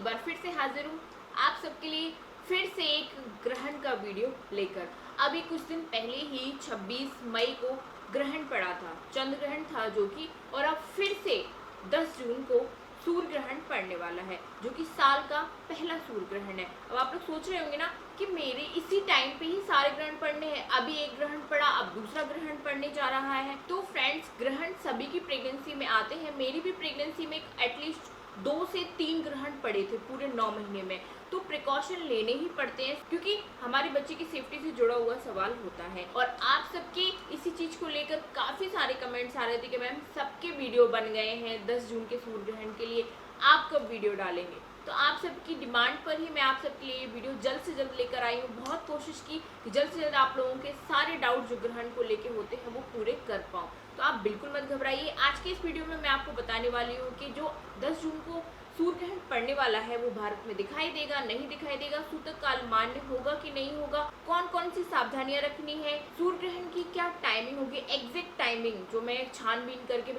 एक बार फिर से हाजिर हूँ आप सबके लिए फिर से एक ग्रहण का वीडियो लेकर। अभी कुछ दिन पहले ही 26 मई को ग्रहण पड़ा था, चंद्र ग्रहण था जो कि, और अब फिर से 10 जून को सूर्य ग्रहण पड़ने वाला है जो कि साल का पहला सूर्य ग्रहण है। अब आप लोग सोच रहे होंगे ना कि मेरे इसी टाइम पे ही सारे ग्रहण पड़ने हैं, अभी एक ग्रहण पड़ा अब दूसरा ग्रहण पड़ने जा रहा है। तो फ्रेंड्स, ग्रहण सभी की प्रेगनेंसी में आते हैं। मेरी भी प्रेगनेंसी में एटलीस्ट 2 से 3 ग्रहण पड़े थे पूरे 9 महीने में। तो प्रिकॉशन लेने ही पड़ते हैं क्योंकि हमारे बच्चे की सेफ्टी से जुड़ा हुआ सवाल होता है। और आप सबके इसी चीज को लेकर काफी सारे कमेंट्स आ रहे थे कि मैम सबके वीडियो बन गए हैं 10 जून के सूर्य ग्रहण के लिए, आप कब वीडियो डालेंगे। तो आप सबकी डिमांड पर ही मैं आप सबके लिए ये वीडियो जल्द से जल्द लेकर आई हूँ। बहुत कोशिश की कि जल्द से जल्द आप लोगों के सारे डाउट जो ग्रहण को लेके होते हैं वो पूरे कर पाऊँ। तो आप बिल्कुल मत घबराइए। आज के इस वीडियो में मैं आपको बताने वाली हूँ कि जो 10 जून को सूर्य ग्रहण पड़ने वाला है वो भारत में दिखाई देगा, नहीं दिखाई देगा, सूतक काल मान्य होगा कि नहीं होगा, कौन कौन सी सावधानियां रखनी है, सूर्य ग्रहण की क्या टाइमिंग होगी, एग्जैक्ट टाइमिंग जो मैं छानबीन करके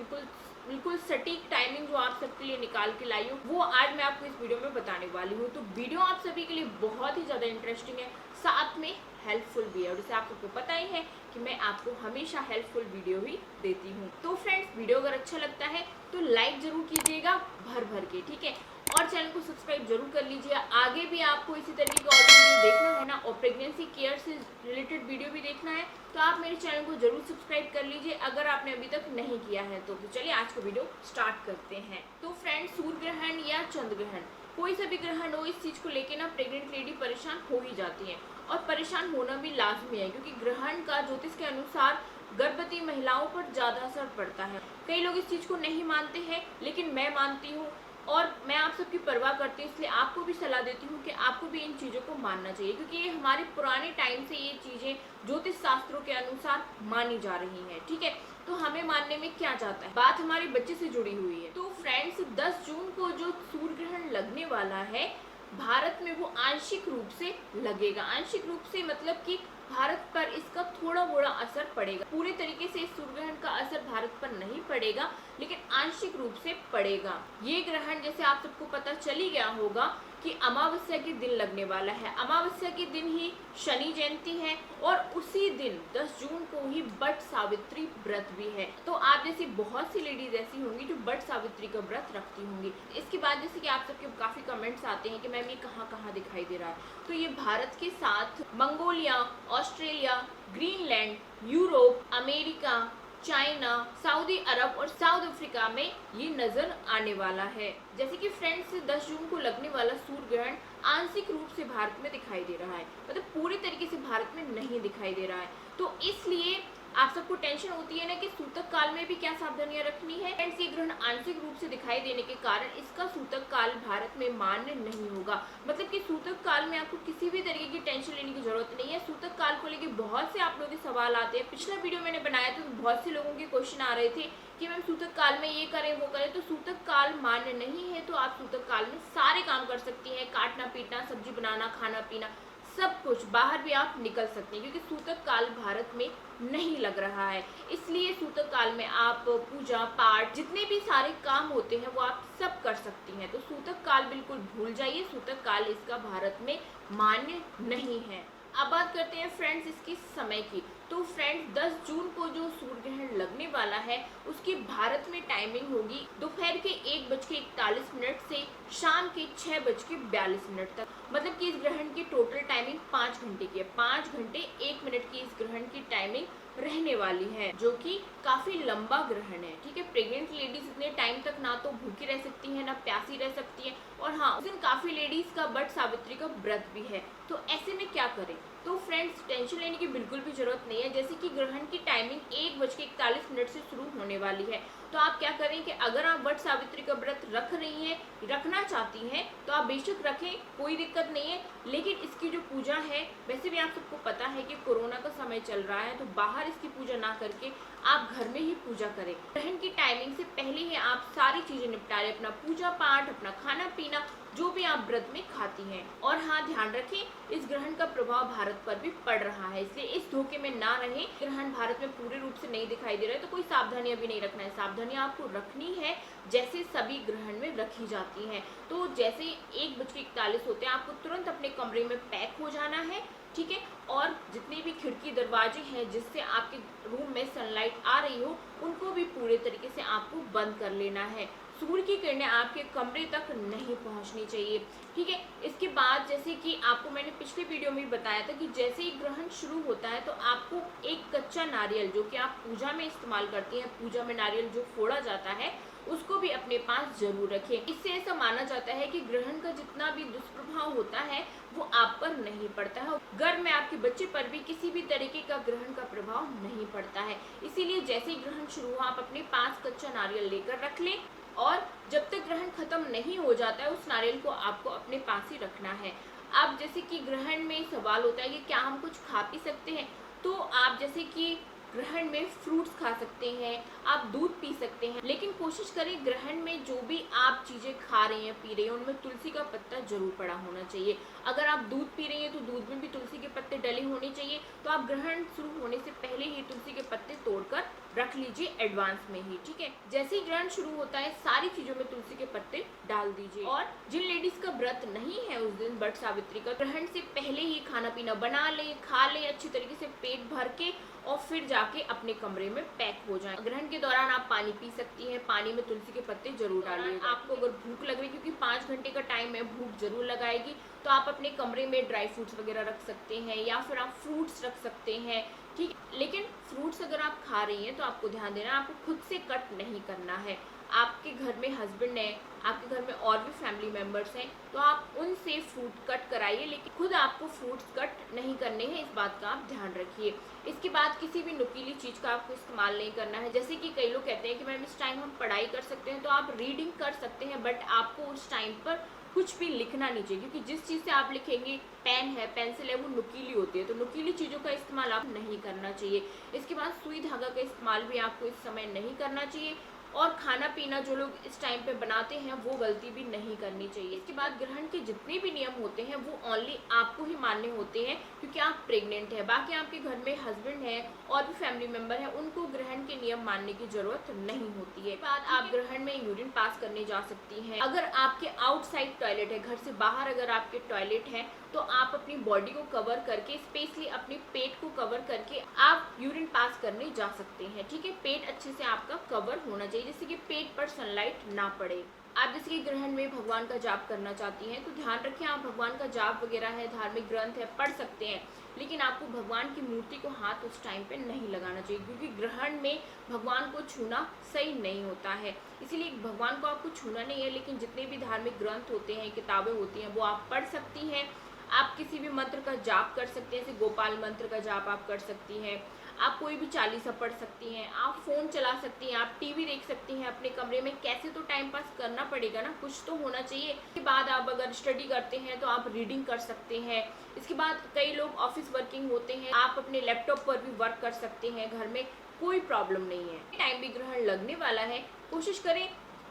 बिल्कुल सटीक टाइमिंग जो आप सबके लिए निकाल के लाई हूँ वो आज मैं आपको इस वीडियो में बताने वाली हूँ। तो वीडियो आप सभी के लिए बहुत ही ज़्यादा इंटरेस्टिंग है, साथ में हेल्पफुल भी है। और जैसे आप सबको पता ही है कि मैं आपको हमेशा हेल्पफुल वीडियो ही देती हूँ। तो फ्रेंड्स, वीडियो अगर अच्छा लगता है तो लाइक जरूर कीजिएगा भर भर के, ठीक है, और चैनल को सब्सक्राइब जरूर कर लीजिए। आगे भी आपको इसी तरीके का और वीडियो देखना है ना, और प्रेगनेंसी केयर से रिलेटेड वीडियो भी देखना है तो आप मेरे चैनल को जरूर सब्सक्राइब कर लीजिए अगर आपने अभी तक नहीं किया है तो चलिए आज का वीडियो स्टार्ट करते हैं। तो फ्रेंड्स, सूर्य ग्रहण या चंद्र ग्रहण, कोई सा भी ग्रहण हो, इस चीज को लेके ना प्रेग्नेंट लेडी परेशान हो ही जाती है और परेशान होना भी लाजमी है क्योंकि ग्रहण का ज्योतिष के अनुसार गर्भवती महिलाओं पर ज्यादा असर पड़ता है। कई लोग इस चीज को नहीं मानते हैं लेकिन मैं मानती हूँ और मैं आप सबकी परवाह करती हूँ, इसलिए आपको भी सलाह देती हूँ कि आपको भी इन चीज़ों को मानना चाहिए क्योंकि ये हमारे पुराने टाइम से ये चीज़ें ज्योतिष शास्त्रों के अनुसार मानी जा रही हैं, ठीक है। तो हमें मानने में क्या जाता है, बात हमारे बच्चे से जुड़ी हुई है। तो फ्रेंड्स, 10 जून को जो सूर्य ग्रहण लगने वाला है भारत में वो आंशिक रूप से लगेगा। आंशिक रूप से मतलब कि भारत पर इसका थोड़ा बड़ा असर पड़ेगा, पूरे तरीके से इस सूर्य ग्रहण का असर भारत पर नहीं पड़ेगा लेकिन आंशिक रूप से पड़ेगा। ये ग्रहण जैसे आप सबको पता चली गया होगा कि अमावस्या के दिन लगने वाला है। अमावस्या के दिन ही शनि जयंती है और उसी दिन 10 जून को ही बट सावित्री व्रत भी है। तो आप जैसी बहुत सी लेडीज ऐसी होंगी जो बट सावित्री का व्रत रखती होंगी। इसके बाद जैसे कि आप सबके काफी कमेंट्स आते हैं कि मैम ये कहाँ कहाँ दिखाई दे रहा है, तो ये भारत के साथ Mongolia, Australia, Greenland, Europe, America, China, Saudi Arab और साउथ अफ्रीका में ये नजर आने वाला है। जैसे कि फ्रेंड्स, 10 जून को लगने वाला सूर्य ग्रहण आंशिक रूप से भारत में दिखाई दे रहा है, मतलब पूरी तरीके से भारत में नहीं दिखाई दे रहा है। तो इसलिए आप सबको टेंशन होती है ना कि सूतक काल में भी क्या सावधानियां रखनी है। फ्रेंड्स, ये ग्रहण आंशिक रूप से दिखाई देने के कारण इसका सूतक काल भारत में मान्य नहीं होगा। मतलब कि सूतक काल में आपको किसी भी तरीके की टेंशन लेने की जरूरत नहीं है। सूतक काल को लेकर बहुत से आप लोगों के सवाल आते हैं। पिछला वीडियो मैंने बनाया था तो बहुत से लोगों के क्वेश्चन आ रहे थे कि मैम सूतक काल में ये करें वो करें। तो सूतक काल मान्य नहीं है, तो आप सूतक काल में सारे काम कर सकती हैं, काटना पीटना, सब्जी बनाना, खाना पीना, सब कुछ, बाहर भी आप निकल सकते हैं क्योंकि सूतक काल भारत में नहीं लग रहा है। इसलिए सूतक काल में आप पूजा पाठ जितने भी सारे काम होते हैं वो आप सब कर सकती हैं। तो सूतक काल बिल्कुल भूल जाइए, सूतक काल इसका भारत में मान्य नहीं है। अब बात करते हैं फ्रेंड्स इसके समय की। तो फ्रेंड्स, 10 जून को जो सूर्य ग्रहण लगने वाला है उसकी भारत में टाइमिंग होगी दोपहर के 1:41 से शाम के 6:42 तक। मतलब कि इस ग्रहण की टोटल टाइमिंग 5 घंटे की है। 5 घंटे 1 मिनट की इस ग्रहण की टाइमिंग रहने वाली है जो कि काफी लंबा ग्रहण है, ठीक है। प्रेग्नेंट लेडीज इतने टाइम तक ना तो भूखी रह सकती हैं ना प्यासी रह सकती हैं, और हाँ, उस दिन काफी लेडीज का बट सावित्री का व्रत भी है। तो ऐसे में क्या करें। तो फ्रेंड्स, टेंशन लेने की बिल्कुल भी जरूरत नहीं है। जैसे कि ग्रहण की टाइमिंग 1:41 से शुरू होने वाली है, तो आप क्या करें कि अगर आप वट सावित्री का व्रत रख रही हैं, रखना चाहती हैं, तो आप बेशक रखें, कोई दिक्कत नहीं है। लेकिन इसकी जो पूजा है, वैसे भी आप सबको पता है कि कोरोना का समय चल रहा है, तो बाहर इसकी पूजा ना करके आप घर में ही पूजा करें। ग्रहण की टाइमिंग से पहले ही आप सारी चीजें निपटा लें, अपना पूजा पाठ, अपना खाना पीना, जो भी आप व्रत में खाती हैं। और हाँ, ध्यान रखें, इस ग्रहण का प्रभाव भारत पर भी पड़ रहा है, इसलिए इस धोखे में ना रहें। ग्रहण भारत में पूरे रूप से नहीं दिखाई दे रहा है तो कोई सावधानियां भी नहीं रखना है। सावधानियां आपको रखनी है जैसे सभी ग्रहण में रखी जाती हैं। तो जैसे 1:41 होते हैं, आपको तुरंत अपने कमरे में पैक हो जाना है, ठीक है। और जितने भी खिड़की दरवाजे हैं जिससे आपके रूम में सनलाइट आ रही हो, उनको भी पूरे तरीके से आपको बंद कर लेना है। सूर्य की किरणें आपके कमरे तक नहीं पहुंचनी चाहिए, ठीक है। इसके बाद जैसे कि आपको मैंने पिछले वीडियो में बताया था कि जैसे ही ग्रहण शुरू होता है तो आपको एक कच्चा नारियल, जो कि आप पूजा में इस्तेमाल करती हैं, पूजा में नारियल जो फोड़ा जाता है, उसको भी अपने पास जरूर रखें। इससे ऐसा माना जाता है कि ग्रहण का जितना भी दुष्प्रभाव होता है वो आप पर नहीं पड़ता है। घर में आपके बच्चे पर भी किसी भी तरीके का ग्रहण का प्रभाव नहीं पड़ता है। इसीलिए जैसे ही ग्रहण शुरू हो, आप अपने पास कच्चा नारियल लेकर रख लें और जब तक ग्रहण खत्म नहीं हो जाता है उस नारियल को आपको अपने पास ही रखना है। अब जैसे कि ग्रहण में सवाल होता है कि क्या हम कुछ खा पी सकते हैं, तो आप जैसे कि ग्रहण में फ्रूट्स खा सकते हैं, आप दूध पी सकते हैं, लेकिन कोशिश करें ग्रहण में जो भी आप चीज़ें खा रही हैं, पी रही हैं, उनमें तुलसी का पत्ता जरूर पड़ा होना चाहिए। अगर आप दूध पी रही हैं तो दूध में भी तुलसी के पत्ते डले होने चाहिए। तो आप ग्रहण शुरू होने से पहले ही तुलसी के पत्ते तोड़कर रख लीजिए एडवांस में ही, ठीक है। जैसे ही ग्रहण शुरू होता है सारी चीजों में तुलसी के पत्ते डाल दीजिए। और जिन लेडीज का व्रत नहीं है उस दिन वट सावित्री का, ग्रहण से पहले ही खाना पीना बना लें, खा लें अच्छी तरीके से पेट भर के, और फिर जाके अपने कमरे में पैक हो जाएं। ग्रहण के दौरान आप पानी पी सकती हैं, पानी में तुलसी के पत्ते जरूर डालिए। आपको अगर भूख लग रही है, क्योंकि 5 घंटे का टाइम है, भूख जरूर लगाएगी, तो आप अपने कमरे में ड्राई फ्रूट्स वगैरह रख सकते हैं या फिर आप फ्रूट्स रख सकते हैं, ठीक। लेकिन फ्रूट्स अगर आप खा रही हैं तो आपको ध्यान देना है, आपको खुद से कट नहीं करना है। आपके घर में हस्बैंड है, आपके घर में और भी फैमिली मेंबर्स हैं, तो आप उनसे फ्रूट कट कराइए, लेकिन खुद आपको फ्रूट्स कट नहीं करने हैं, इस बात का आप ध्यान रखिए। इसके बाद किसी भी नुकीली चीज़ का आपको इस्तेमाल नहीं करना है। जैसे कि कई लोग कहते हैं कि मैम इस टाइम हम पढ़ाई कर सकते हैं, तो आप रीडिंग कर सकते हैं, बट आपको उस टाइम पर कुछ भी लिखना नहीं चाहिए, क्योंकि जिस चीज़ से आप लिखेंगे, पेन है, पेंसिल है, वो नुकीली होती है, तो नुकीली चीज़ों का इस्तेमाल आप नहीं करना चाहिए। इसके बाद सुई धागा का इस्तेमाल भी आपको इस समय नहीं करना चाहिए। और खाना पीना जो लोग इस टाइम पे बनाते हैं वो गलती भी नहीं करनी चाहिए। इसके बाद ग्रहण के जितने भी नियम होते हैं वो ओनली आपको ही मानने होते हैं, क्योंकि आप प्रेग्नेंट हैं। बाकी आपके घर में हस्बैंड है और भी फैमिली मेंबर हैं, उनको ग्रहण के नियम मानने की जरूरत नहीं होती है। बाद आप ग्रहण में यूरिन पास करने जा सकती हैं। अगर आपके आउटसाइड टॉयलेट है, घर से बाहर अगर आपके टॉयलेट है, तो आप अपनी बॉडी को कवर करके, स्पेशली अपने पेट को कवर करके आप यूरिन पास करने जा सकते हैं, ठीक है। पेट अच्छे से आपका कवर होना चाहिए, जिससे कि पेट पर सनलाइट ना पड़े। आप जैसे कि ग्रहण में भगवान का जाप करना चाहती हैं, तो ध्यान रखें, आप भगवान का जाप वगैरह है, धार्मिक ग्रंथ है, पढ़ सकते हैं, लेकिन आपको भगवान की मूर्ति को हाथ उस टाइम पे नहीं लगाना चाहिए, क्योंकि ग्रहण में भगवान को छूना सही नहीं होता है। इसीलिए भगवान को आपको छूना नहीं है, लेकिन जितने भी धार्मिक ग्रंथ होते हैं, किताबें होती हैं, वो आप पढ़ सकती हैं। आप किसी भी मंत्र का जाप कर सकते हैं, जैसे गोपाल मंत्र का जाप आप कर सकती हैं, आप कोई भी चालीसा पढ़ सकती हैं, आप फ़ोन चला सकती हैं, आप टीवी देख सकती हैं अपने कमरे में। कैसे तो टाइम पास करना पड़ेगा ना, कुछ तो होना चाहिए। इसके बाद आप अगर स्टडी करते हैं तो आप रीडिंग कर सकते हैं। इसके बाद कई लोग ऑफिस वर्किंग होते हैं, आप अपने लैपटॉप पर भी वर्क कर सकते हैं, घर में कोई प्रॉब्लम नहीं है। टाइम भी ग्रहण लगने वाला है, कोशिश करें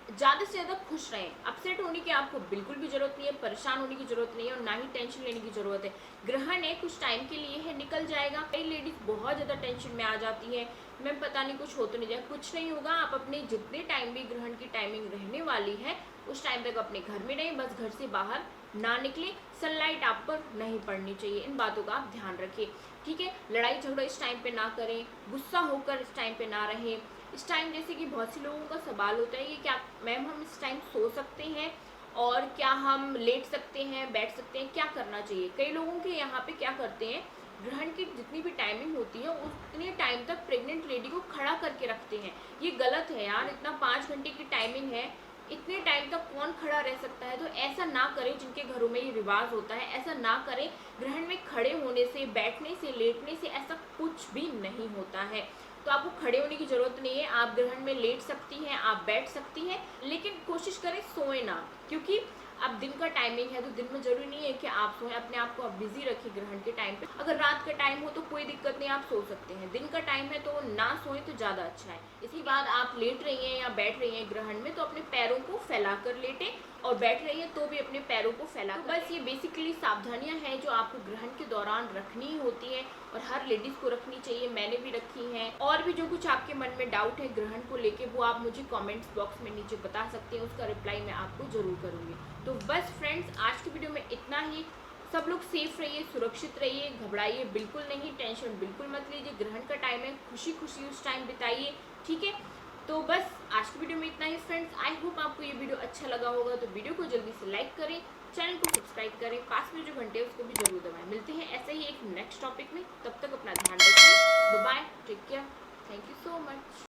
ज़्यादा से ज़्यादा खुश रहें। अपसेट होने की आपको बिल्कुल भी ज़रूरत नहीं है, परेशान होने की ज़रूरत नहीं है, और ना ही टेंशन लेने की ज़रूरत है। ग्रहण है, कुछ टाइम के लिए है, निकल जाएगा। कई लेडीज़ बहुत ज़्यादा टेंशन में आ जाती है, मैम पता नहीं कुछ हो तो नहीं जाए। कुछ नहीं होगा, आप अपने जितने टाइम भी ग्रहण की टाइमिंग रहने वाली है उस टाइम तक अपने घर में रहें, बस घर से बाहर ना निकले, सनलाइट आप पर नहीं पड़नी चाहिए। इन बातों का आप ध्यान रखें, ठीक है। लड़ाई झगड़ा इस टाइम पे ना करें, गुस्सा होकर इस टाइम पे ना रहें। इस टाइम जैसे कि बहुत से लोगों का सवाल होता है कि क्या मैम हम इस टाइम सो सकते हैं, और क्या हम लेट सकते हैं, बैठ सकते हैं, क्या करना चाहिए। कई लोगों के यहाँ पे क्या करते हैं, ग्रहण की जितनी भी टाइमिंग होती है उतने टाइम तक प्रेग्नेंट लेडी को खड़ा करके रखते हैं। ये गलत है यार, इतना 5 घंटे की टाइमिंग है, इतने टाइम तक कौन खड़ा रह सकता है। तो ऐसा ना करें, जिनके घरों में ये रिवाज होता है ऐसा ना करें। ग्रहण में खड़े होने से, बैठने से, लेटने से ऐसा कुछ भी नहीं होता है। तो आपको खड़े होने की ज़रूरत नहीं है, आप ग्रहण में लेट सकती हैं, आप बैठ सकती हैं, लेकिन कोशिश करें सोए ना, क्योंकि अब दिन का टाइमिंग है तो दिन में जरूरी नहीं है कि आप सोएं। अपने आप को आप बिजी रखिए ग्रहण के टाइम पे। अगर रात का टाइम हो तो कोई दिक्कत नहीं, आप सो सकते हैं। दिन का टाइम है तो ना सोएं तो ज़्यादा अच्छा है। इसी बाद आप लेट रही हैं या बैठ रही हैं ग्रहण में, तो अपने पैरों को फैला कर लेटें और बैठ रही है तो भी अपने पैरों को फैला। तो बस ये बेसिकली सावधानियां हैं जो आपको ग्रहण के दौरान रखनी होती है और हर लेडीज को रखनी चाहिए, मैंने भी रखी हैं। और भी जो कुछ आपके मन में डाउट है ग्रहण को लेके वो आप मुझे कमेंट्स बॉक्स में नीचे बता सकते हैं, उसका रिप्लाई मैं आपको जरूर करूँगी। तो बस फ्रेंड्स आज की वीडियो में इतना ही। सब लोग सेफ रहिए, सुरक्षित रहिए, घबराइए बिल्कुल नहीं, टेंशन बिल्कुल मत लीजिए। ग्रहण का टाइम है, खुशी खुशी उस टाइम बिताइए, ठीक है। तो बस आज की वीडियो में इतना ही फ्रेंड्स। आई होप आपको ये वीडियो अच्छा लगा होगा, तो वीडियो को जल्दी से लाइक करें, चैनल को सब्सक्राइब करें, पास में जो घंटे है उसको भी जरूर दबाएं। मिलते हैं ऐसे ही एक नेक्स्ट टॉपिक में, तब तक अपना ध्यान रखिए। Bye bye, take care, thank you so much.